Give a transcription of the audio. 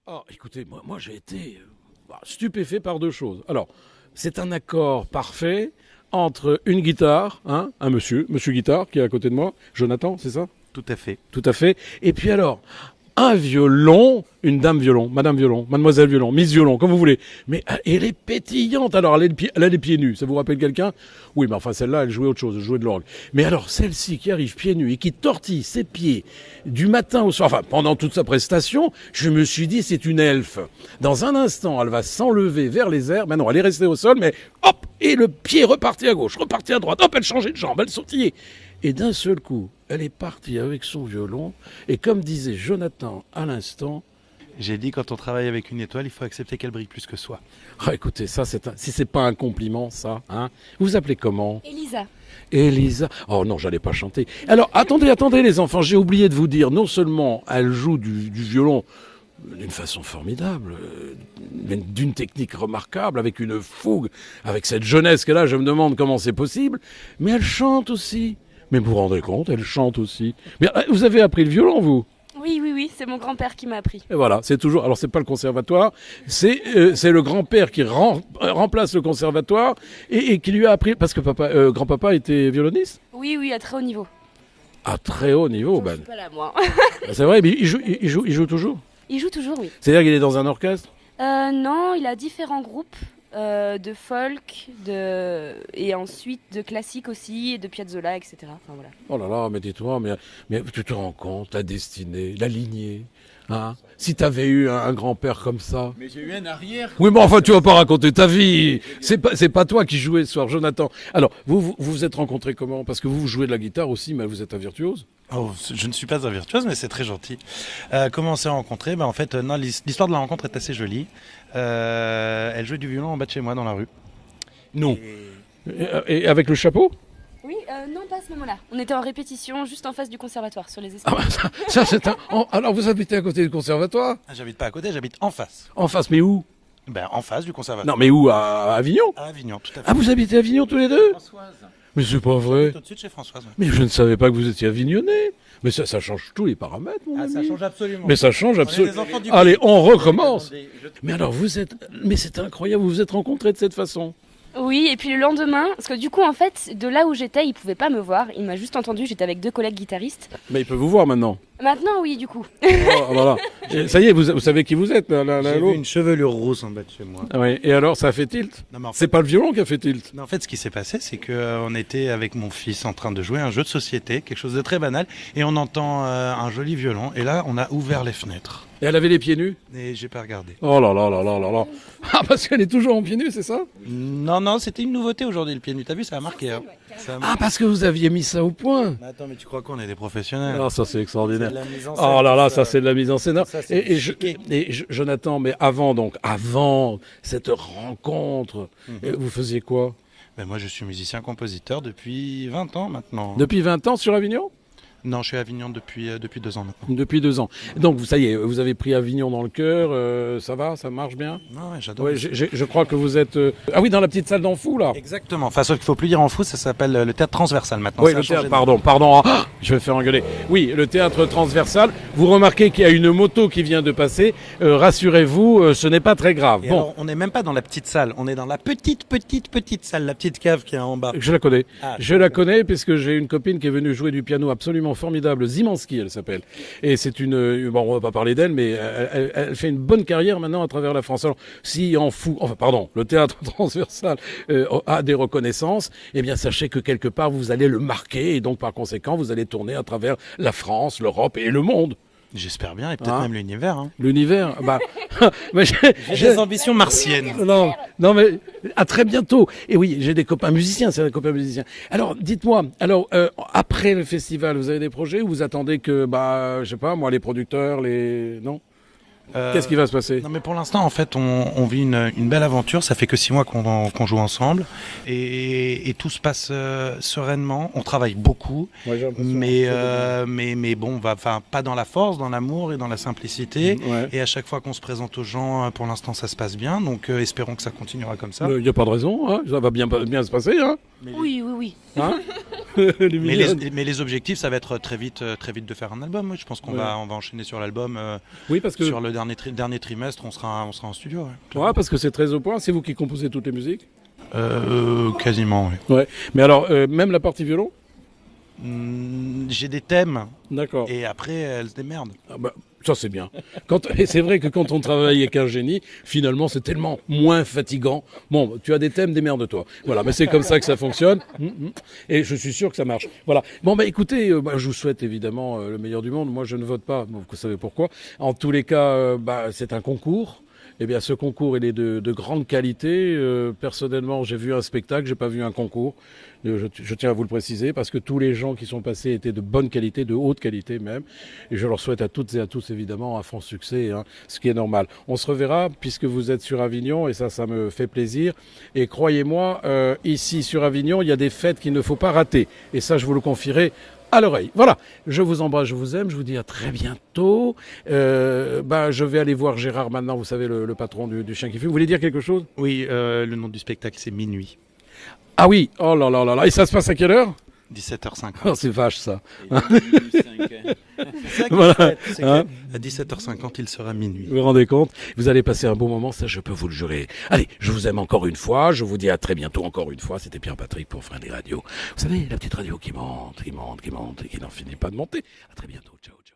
Ah, écoutez, moi j'ai été stupéfait par deux choses. Alors, c'est un accord parfait entre une guitare, hein, un monsieur guitare qui est à côté de moi, Jonathan, c'est ça? Tout à fait. Tout à fait. Et puis alors, un violon, une dame violon, madame violon, mademoiselle violon, miss violon, comme vous voulez. Mais elle est pétillante. Alors, elle a les pieds nus. Ça vous rappelle quelqu'un? Oui, mais enfin, celle-là, elle jouait autre chose, elle jouait de l'orgue. Mais alors, celle-ci qui arrive pieds nus et qui tortille ses pieds du matin au soir, enfin, pendant toute sa prestation, je me suis dit, c'est une elfe. Dans un instant, elle va s'enlever vers les airs. Ben non, elle est restée au sol, mais hop, et le pied reparti à gauche, reparti à droite. Hop, elle changeait de jambe, elle sautillait. Et d'un seul coup, elle est partie avec son violon. Et comme disait Jonathan à l'instant... J'ai dit, quand on travaille avec une étoile, il faut accepter qu'elle brille plus que soi. Ah, écoutez, ça, si c'est pas un compliment, ça, hein. Vous vous appelez comment? Elisa. Elisa. Oh non, j'allais pas chanter. Alors, attendez, les enfants, j'ai oublié de vous dire, non seulement elle joue du violon d'une façon formidable, d'une technique remarquable, avec une fougue, avec cette jeunesse qu'elle a, je me demande comment c'est possible, mais elle chante aussi. Mais vous vous rendez compte, elle chante aussi. Mais vous avez appris le violon, vous? Oui, c'est mon grand-père qui m'a appris. Et voilà, c'est toujours. Alors, c'est pas le conservatoire, c'est le grand-père qui remplace le conservatoire et qui lui a appris. Parce que grand-papa était violoniste? Oui, à très haut niveau. À très haut niveau, Je suis pas là, moi. C'est vrai, mais il joue toujours. Il joue toujours, oui. C'est-à-dire qu'il est dans un orchestre? Non, il a différents groupes de folk, et ensuite de classique aussi, et de Piazzolla, etc. Enfin, voilà. Oh là là, mais dis-toi, mais tu te rends compte, la destinée, la lignée, hein? Si t'avais eu un grand-père comme ça. Mais j'ai eu un arrière. Oui, mais enfin, tu vas pas raconter ta vie. C'est pas toi qui jouais ce soir, Jonathan. Alors, vous êtes rencontrés comment? Parce que vous jouez de la guitare aussi, mais vous êtes un virtuose. Oh, je ne suis pas un virtuose, mais c'est très gentil. Comment on s'est rencontrés? En fait, non, l'histoire de la rencontre est assez jolie. Elle jouait du violon en bas de chez moi, dans la rue. Non. Et avec le chapeau? Oui, non, pas à ce moment-là. On était en répétition juste en face du conservatoire, sur les Ah escaliers. bah ça c'est un... Alors, vous habitez à côté du conservatoire? Ah, j'habite pas à côté, j'habite en face. En face, mais où? En face du conservatoire. Non, mais où? À Avignon? À Avignon, tout à fait. Ah, vous habitez à Avignon tous les deux? Françoise. Mais c'est pas vrai. Tout de suite chez Françoise. Ouais. Mais je ne savais pas que vous étiez avignonnais. Mais ça change tous les paramètres, mon ami. Ça change absolument. Mais ça change On est absolument. des enfants du Allez, pays. on recommence. Mais alors, mais c'est incroyable, vous vous êtes rencontrés de cette façon. Oui, et puis le lendemain, parce que du coup, en fait, de là où j'étais, il pouvait pas me voir. Il m'a juste entendu, j'étais avec deux collègues guitaristes. Mais il peut vous voir maintenant. Maintenant, oui, du coup. Oh, voilà. Et ça y est, vous savez qui vous êtes, là, J'ai vu l'autre. une chevelure rousse en bas de chez moi. Ah oui. Et alors, ça a fait tilt? Non, mais en fait, C'est pas le violon qui a fait tilt. non, en fait, ce qui s'est passé, c'est qu'on était avec mon fils en train de jouer un jeu de société, quelque chose de très banal, et on entend un joli violon, et là, on a ouvert les fenêtres. Et elle avait les pieds nus? Et j'ai pas regardé. Oh là là là là là là. Ah, parce qu'elle est toujours en pieds nus, c'est ça? Non, c'était une nouveauté aujourd'hui, le pied nu. T'as vu, ça a marqué. Hein. Ça a marqué. Ah, parce que vous aviez mis ça au point. Mais attends, mais tu crois qu'on est des professionnels? Ah, ça c'est extraordinaire. C'est de la mise en scène, Oh là là, tout ça c'est de la mise en scène. Ça, c'est chiqué. Jonathan, mais avant cette rencontre, vous faisiez quoi? Moi, je suis musicien-compositeur depuis 20 ans maintenant. Depuis 20 ans sur Avignon? Non, je suis à Avignon depuis 2 ans maintenant. Depuis 2 ans. Donc, ça y est, vous avez pris Avignon dans le cœur, ça va, ça marche bien? Non, ouais, j'adore. Ouais, je crois que vous êtes... Ah oui, dans la petite salle d'Anfou, là. Exactement. Enfin, sauf qu'il faut plus dire en fou, ça s'appelle le théâtre transversal maintenant. Oui, Ça a le changé théâtre, de nom. pardon, ah, je vais me faire engueuler. Oui, le théâtre transversal. Vous remarquez qu'il y a une moto qui vient de passer. Rassurez-vous, ce n'est pas très grave. Et Bon, alors, on n'est même pas dans la petite salle, on est dans la petite salle, la petite cave qui est en bas. je la connais. Ah, Je la connais puisque j'ai une copine qui est venue jouer du piano absolument formidable, Zimanski elle s'appelle. Et c'est bon, on va pas parler d'elle, mais elle fait une bonne carrière maintenant à travers la France. Alors, si le théâtre transversal a des reconnaissances, eh bien sachez que quelque part vous allez le marquer et donc par conséquent vous allez tourner à travers la France, l'Europe et le monde. J'espère bien, et peut-être Hein même l'univers. Hein. L'univers, mais J'ai des ambitions martiennes. non, mais à très bientôt. Et oui, j'ai des copains musiciens, c'est des copains musiciens. Alors, dites-moi, après le festival, vous avez des projets ou vous attendez que, je sais pas, moi, les producteurs, non? Qu'est-ce qui va se passer? Non, mais pour l'instant, en fait, on vit une belle aventure. Ça fait que 6 mois qu'on joue ensemble. Et tout se passe sereinement. On travaille beaucoup. Ouais, j'ai l'impression. Mais bon, pas dans la force, dans l'amour et dans la simplicité. Ouais. Et à chaque fois qu'on se présente aux gens, pour l'instant, ça se passe bien. Donc, espérons que ça continuera comme ça. Il n'y a pas de raison, hein, ça va bien se passer, hein? Oui. Hein Les millions. Mais les objectifs, ça va être très vite de faire un album. Oui. Je pense qu'on Ouais. va enchaîner sur l'album. Oui, parce que Sur le dernier trimestre, on sera en studio. Ouais. ouais, parce que c'est très au point. C'est vous qui composez toutes les musiques. Quasiment, oui. Ouais. Mais alors, même la partie violon. J'ai des thèmes D'accord. et après, elles se démerdent. Ah bah, ça c'est bien. Et c'est vrai que quand on travaille avec un génie, finalement c'est tellement moins fatigant. Bon, tu as des thèmes, démerde-toi. Voilà, mais c'est comme ça que ça fonctionne. Et je suis sûr que ça marche. Voilà. Bon, bah écoutez, je vous souhaite évidemment le meilleur du monde. Moi je ne vote pas, vous savez pourquoi. En tous les cas, c'est un concours. Eh bien, ce concours, il est de grande qualité. Personnellement, j'ai vu un spectacle, j'ai pas vu un concours. Je tiens à vous le préciser parce que tous les gens qui sont passés étaient de bonne qualité, de haute qualité même. Et je leur souhaite à toutes et à tous, évidemment, un franc succès, hein, ce qui est normal. On se reverra puisque vous êtes sur Avignon et ça me fait plaisir. Et croyez-moi, ici sur Avignon, il y a des fêtes qu'il ne faut pas rater. Et ça, je vous le confierai à l'oreille. Voilà, je vous embrasse, je vous aime, je vous dis à très bientôt. Je vais aller voir Gérard maintenant, vous savez, le patron du Chien qui fume. Vous voulez dire quelque chose? Oui, le nom du spectacle, c'est Minuit. Ah oui, oh là là là là, et ça se passe à quelle heure? 17h50. Oh, c'est vache ça. C'est Voilà. Hein, à 17h50, il sera minuit. vous vous rendez compte? Vous allez passer un bon moment, ça je peux vous le jurer. Allez, je vous aime encore une fois, je vous dis à très bientôt encore une fois. C'était Pierre-Patrick pour Frein des radios. Vous savez, la petite radio qui monte, qui monte, qui monte et qui n'en finit pas de monter. À très bientôt, ciao, ciao.